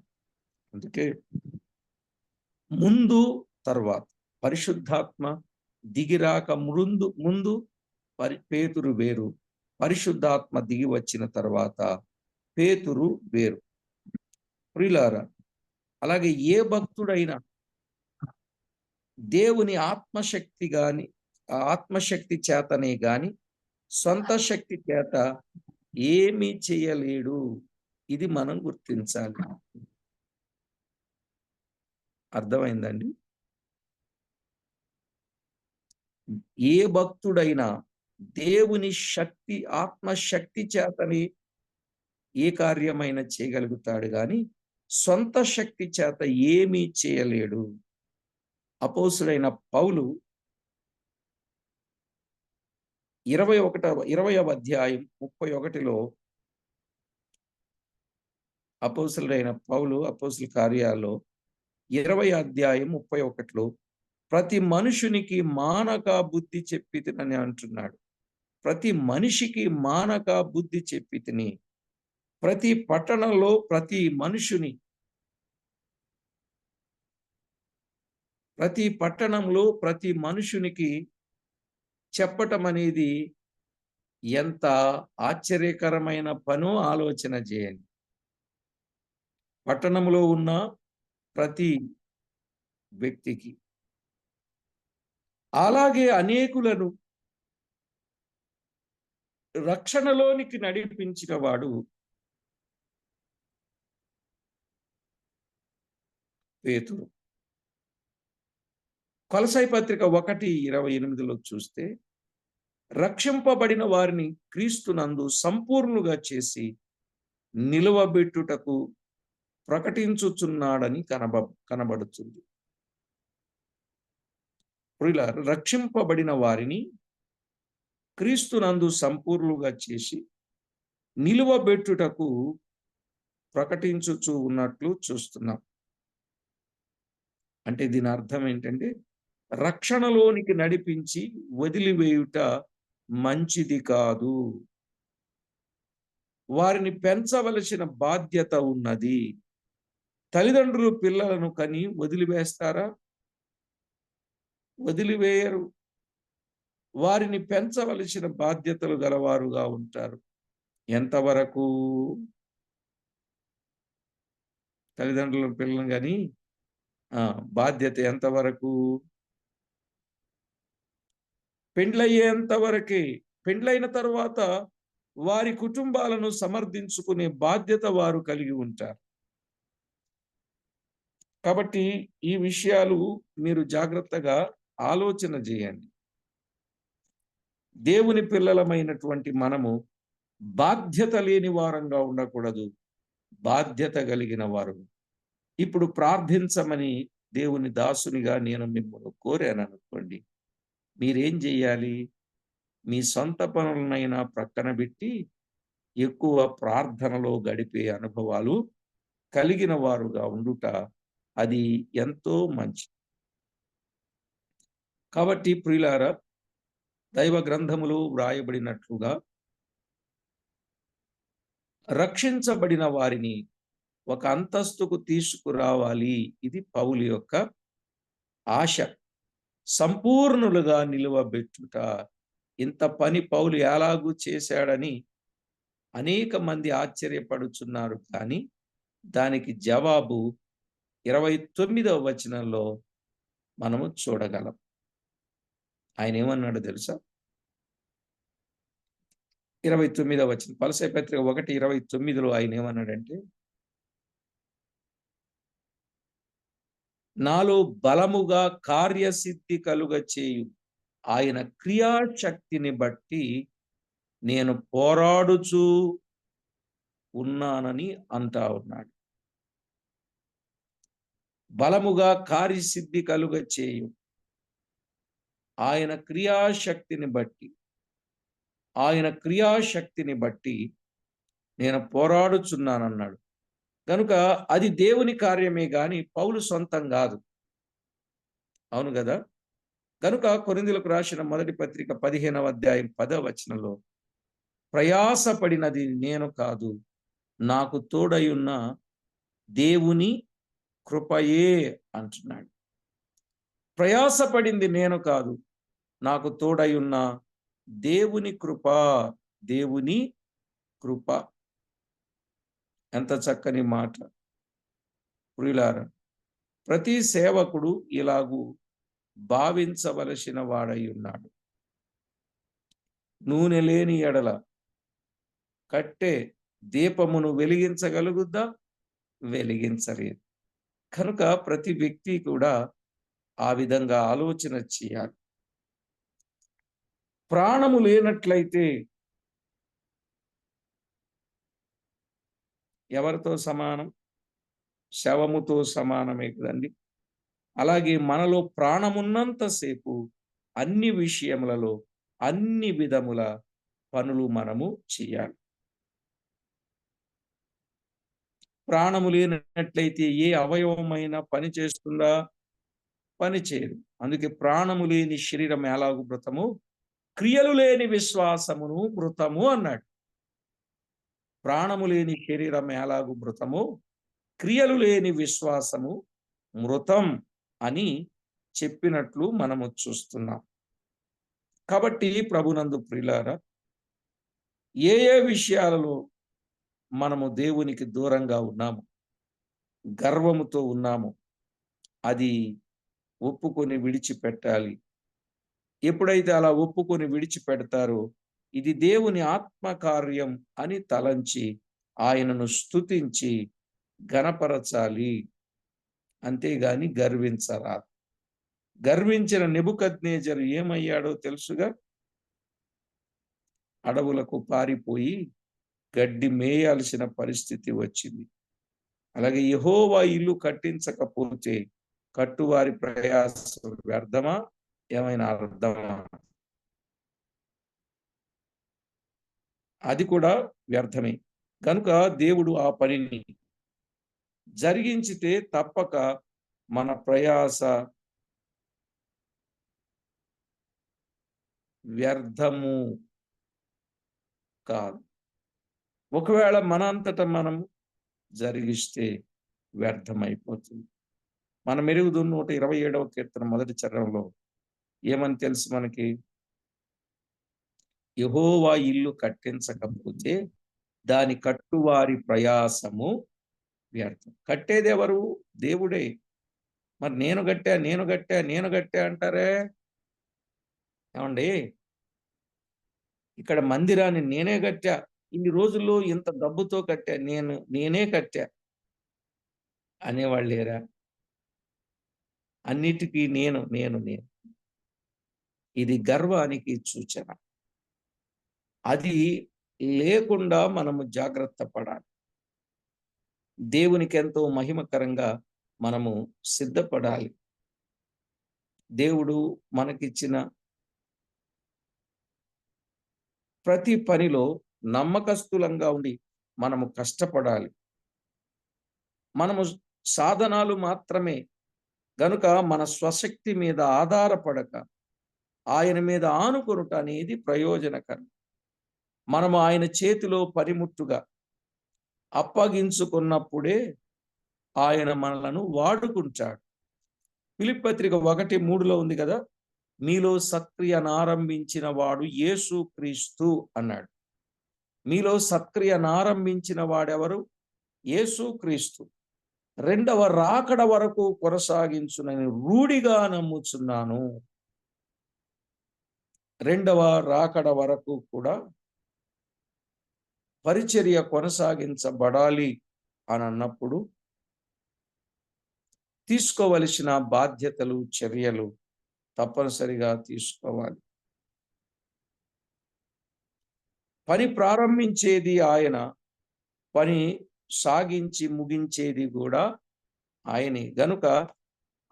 అందుకే ముందు తర్వాత పరిశుద్ధాత్మ దిగిరాక ముందు పేతురు వేరు, పరిశుద్ధాత్మ దిగి వచ్చిన తర్వాత పేతురు వేరు. ప్రియులారా, అలాగే ఏ భక్తుడైనా దేవుని ఆత్మశక్తి చేతనే గాని సొంత శక్తి చేత ఏమీ చేయలేడు. ఇది మనం గుర్తించాలి. అర్థమైందండి? ఏ భక్తుడైనా దేవుని శక్తి, ఆత్మశక్తి చేతని ఏ కార్యమైనా చేయగలుగుతాడు గాని సొంత శక్తి చేత ఏమీ చేయలేడు. అపోస్తుడైన పౌలు 20వ అధ్యాయం 31లో అపోస్తుడైన పౌలు అపోస్తుల కార్యాల్లో 20వ అధ్యాయం 31లో ప్రతి మనుషునికి మానక బుద్ధి చెప్పితినని అంటున్నాడు. ప్రతి మనిషికి మానక బుద్ధి చెప్పితిని. ప్రతి పట్టణంలో ప్రతి పట్టణంలో ప్రతి మనుషునికి చెప్పటం అనేది ఎంత ఆశ్చర్యకరమైన పనో ఆలోచన చేయండి. పట్టణంలో ఉన్న ప్రతి వ్యక్తికి. అలాగే అనేకులను రక్షణలోనికి నడిపించిన వాడు పేతురు. కొలసై పత్రిక 1:28లో చూస్తే రక్షింపబడిన వారిని క్రీస్తునందు సంపూర్ణులుగా చేసి నిలువబెట్టుటకు ప్రకటించుచున్నాడని కనబడుతుంది. రక్షింపబడిన వారిని క్రీస్తునందు సంపూర్ణులుగా చేసి నిలువబెట్టుటకు ప్రకటించుచు ఉన్నట్లు చూస్తున్నాం. అంటే దీని అర్థం ఏంటంటే రక్షణలోనికి నడిపించి వదిలివేయుట మంచిది కాదు. వారిని పెంచవలసిన బాధ్యత ఉన్నది. తల్లిదండ్రులు పిల్లలను కని వదిలివేస్తారా? వదిలివేయరు. వారిని పెంచవలసిన బాధ్యతలు గలవారుగా ఉంటారు. ఎంతవరకు? తల్లిదండ్రుల పిల్లలను కానీ బాధ్యత ఎంతవరకు? పెండ్లయ్యేంత వరకే. పెండ్లైన తర్వాత వారి కుటుంబాలను సమర్థించుకునే బాధ్యత వారు కలిగి ఉంటారు. కాబట్టి ఈ విషయాలు మీరు జాగ్రత్తగా ఆలోచన చేయండి. దేవుని పిల్లలమైనటువంటి మనము బాధ్యత లేని వారంగా ఉండకూడదు, బాధ్యత కలిగిన వారు. ఇప్పుడు ప్రార్థించమని దేవుని దాసునిగా నేను మిమ్మల్ని కోరాను అనుకోండి. మీరేం చెయ్యాలి? మీ సొంత పనులనైనా ప్రక్కన పెట్టి ఎక్కువ ప్రార్థనలో గడిపే అనుభవాలు కలిగిన వారుగా ఉండుట అది ఎంతో మంచి. కాబట్టి ప్రియులారా, దైవ గ్రంథములో వ్రాయబడినట్లుగా రక్షించబడిన వారిని ఒక అంతస్తుకు తీసుకురావాలి. ఇది పౌలు యొక్క ఆశ. సంపూర్ణులుగా నిలువబెట్టుట. ఇంత పని పౌలు ఎలాగూ చేశాడని అనేక మంది ఆశ్చర్యపడుచున్నారు. కానీ దానికి జవాబు 29వ వచనంలో మనము చూడగలం. ఆయన ఏమన్నాడో తెలుసా? 29వ వచనం, కొలస్సీ పత్రిక 1:29లో ఆయన ఏమన్నాడంటే, నాలో బలముగా కార్యసిద్ధి కలుగ చేయు ఆయన క్రియాశక్తిని బట్టి నేను పోరాడుచూ ఉన్నానని అంటా ఉన్నాడు. బలముగా కార్యసిద్ధి కలుగ చేయు ఆయన క్రియాశక్తిని బట్టి, ఆయన క్రియాశక్తిని బట్టి నేను పోరాడుచున్నానన్నాడు. కనుక అది దేవుని కార్యమే గాని పౌలు సొంతం కాదు. అవును కదా? కనుక కొరింథీయులకు రాసిన మొదటి పత్రిక 15వ అధ్యాయం 10వ వచనంలో, ప్రయాసపడినది నేను కాదు, నాకు తోడయున్న దేవుని కృపయే అంటున్నాడు. ప్రయాసపడింది నేను కాదు, నాకు తోడయున్న దేవుని కృప. దేవుని కృప. ఎంత చక్కని మాట ప్రియులారా! ప్రతి సేవకుడు ఇలాగూ భావించవలసిన వాడై ఉన్నాడు. నూనె లేని ఎడల కట్టె దీపమును వెలిగించగలుగుద్దా? వెలిగించలేదు. కనుక ప్రతి వ్యక్తి కూడా ఆ విధంగా ఆలోచన చేయాలి. ప్రాణము లేనట్లయితే ఎవరితో సమానం? శవముతో సమానమే కదండి. అలాగే మనలో ప్రాణమున్నంతసేపు అన్ని విషయములలో అన్ని విధముల పనులు మనము చేయాలి. ప్రాణము లేనట్లయితే ఏ అవయవమైనా పని చేస్తుందా? పని చేయదు. అందుకే ప్రాణము లేని శరీరం ఎలాగు మృతము, క్రియలు లేని విశ్వాసమును మృతము అన్నాడు. ప్రాణము లేని శరీరం ఎలాగు మృతము, క్రియలు లేని విశ్వాసము మృతం అని చెప్పినట్లు మనము చూస్తున్నాం. కాబట్టి ప్రభునందు ప్రియులారా, ఏ ఏ విషయాలలో మనము దేవునికి దూరంగా ఉన్నాము, గర్వముతో ఉన్నాము, అది ఒప్పుకొని విడిచిపెట్టాలి. ఎప్పుడైతే అలా ఒప్పుకొని విడిచిపెడతారో ఇది దేవుని ఆత్మకార్యం అని తలంచి ఆయనను స్తుతించి ఘనపరచాలి. అంతేగాని గర్వించరాదు. గర్వించిన నెబుకద్నెజరు ఏమయ్యాడో తెలుసుగా? అడవులకు పారిపోయి గడ్డి మేయాల్సిన పరిస్థితి వచ్చింది. అలాగే యెహోవా ఇల్లు కట్టించకపోతే కట్టువారి ప్రయాసం వ్యర్థమా? ఏమైనా అర్థమా? అది కూడా వ్యర్థమే. కనుక దేవుడు ఆ పనిని జరిగించితే తప్పక మన ప్రయాస వ్యర్థము కాదు. ఒకవేళ మనంతట మనం జరిగిస్తే వ్యర్థమైపోతుంది. మనం ఎరుగుదున్న 127వ కీర్తన మొదటి చరణంలో ఏమని తెలుసు మనకి? యెహోవా ఇల్లు కట్టించకపోతే దాని కట్టువారి ప్రయాసము వ్యర్థం. కట్టేదెవరు? దేవుడే. మరి నేను కట్టా అంటారే. ఏమండి? ఇక్కడ మందిరాన్ని నేనే కట్టా, ఇన్ని రోజుల్లో ఇంత డబ్బుతో కట్టా, నేనే కట్టా అనేవాళ్ళు లేరా? అన్నిటికీ నేను. ఇది గర్వానికి సూచన. అది లేకుండా మనము జాగ్రత్త పడాలి. దేవునికి ఎంతో మహిమకరంగా మనము సిద్ధపడాలి. దేవుడు మనకిచ్చిన ప్రతి పనిలో నమ్మకస్తులంగా ఉండి మనము కష్టపడాలి. మనము సాధనాలు మాత్రమే గనుక మన స్వశక్తి మీద ఆధారపడక ఆయన మీద ఆనుకొనుట అనేది ప్రయోజనకరం. మనము ఆయన చేతిలో పనిముట్టుగా అప్పగించుకున్నప్పుడే ఆయన మనలను వాడుకుంటాడు. ఫిలిప్పీ పత్రిక 1:3లో ఉంది కదా, మీలో సత్క్రియనారంభించిన వాడు యేసుక్రీస్తు అన్నాడు. మీలో సత్క్రియనారంభించిన వాడెవరు? యేసుక్రీస్తు. రెండవ రాకడ వరకు కొనసాగించునని రూఢిగా నమ్ముచున్నాను. రెండవ రాకడ వరకు కూడా పరిచర్య కొనసాగించబడాలి అని అన్నప్పుడు తీసుకోవలసిన బాధ్యతలు, చర్యలు తప్పనిసరిగా తీసుకోవాలి. పని ప్రారంభించేది ఆయన, పని సాగించి ముగించేది కూడా ఆయనే. గనుక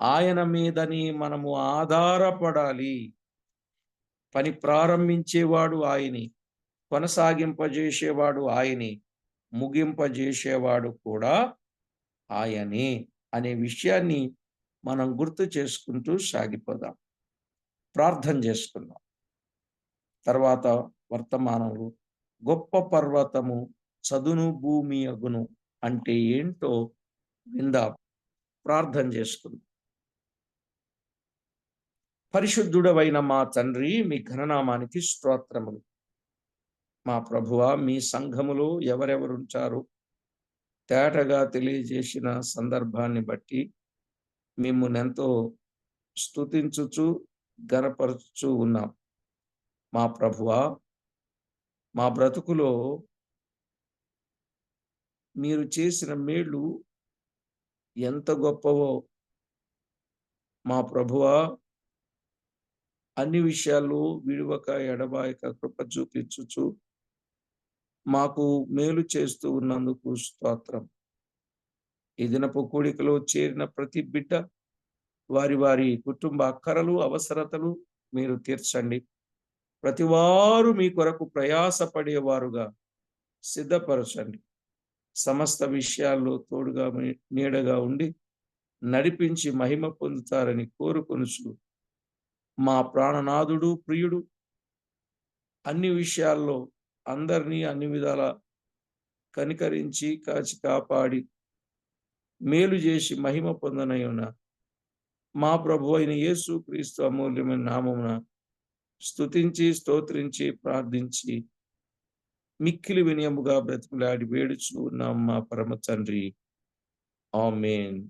ఆయన మీదని మనము ఆధారపడాలి. పని ప్రారంభించేవాడు ఆయనే, కొనసాగింపజేసేవాడు ఆయనే, ముగింపజేసేవాడు కూడా ఆయనే అనే విషయాన్ని మనం గుర్తు చేసుకుంటూ సాగిపోదాం. ప్రార్థన చేసుకుందాం. తర్వాత వర్తమానంలో గొప్ప పర్వతము చదును భూమి అగును అంటే ఏంటో విందాం. ప్రార్థన చేసుకుందాం. పరిశుద్ధుడవైన మా తండ్రి, మీ ఘననామానికి స్తోత్రములు. మా ప్రభువా, మీ సంఘములో ఎవరెవరుంటారో తేటగా తెలియజేసిన సందర్భాన్ని బట్టి మిమ్మునెంతో స్తుతించుచు ఘనపరచుచూ ఉన్నాం. మా ప్రభువా, మా బ్రతుకులో మీరు చేసిన మేళ్ళు ఎంత గొప్పవో మా ప్రభువా, అన్ని విషయాల్లో విడువక ఎడబాయక కృప చూపించుచు మాకు మేలు చేస్తూ ఉన్నందుకు స్తోత్రం. ఈ దినపు కూడికలో చేరిన ప్రతి బిడ్డ వారి వారి కుటుంబ అక్కరలు, అవసరతలు మీరు తీర్చండి. ప్రతివారు మీ కొరకు ప్రయాసపడేవారుగా సిద్ధపరచండి. సమస్త విషయాల్లో తోడుగా నీడగా ఉండి నడిపించి మహిమ పొందుతారని కోరుకొనుచు మా ప్రాణనాథుడు, ప్రియుడు, అన్ని విషయాల్లో అందరినీ అన్ని విధాల కనికరించి కాచి కాపాడి మేలు చేసి మహిమ పొందనయున్న మా ప్రభు అయిన యేసుక్రీస్తు అమూల్యమైన నామమున స్తుతించి, స్తోత్రించి, ప్రార్థించి మిక్కిలి వినయముగా బ్రతిమలాడి వేడుచు ఉన్నాం మా పరమ తండ్రి. ఆమేన్.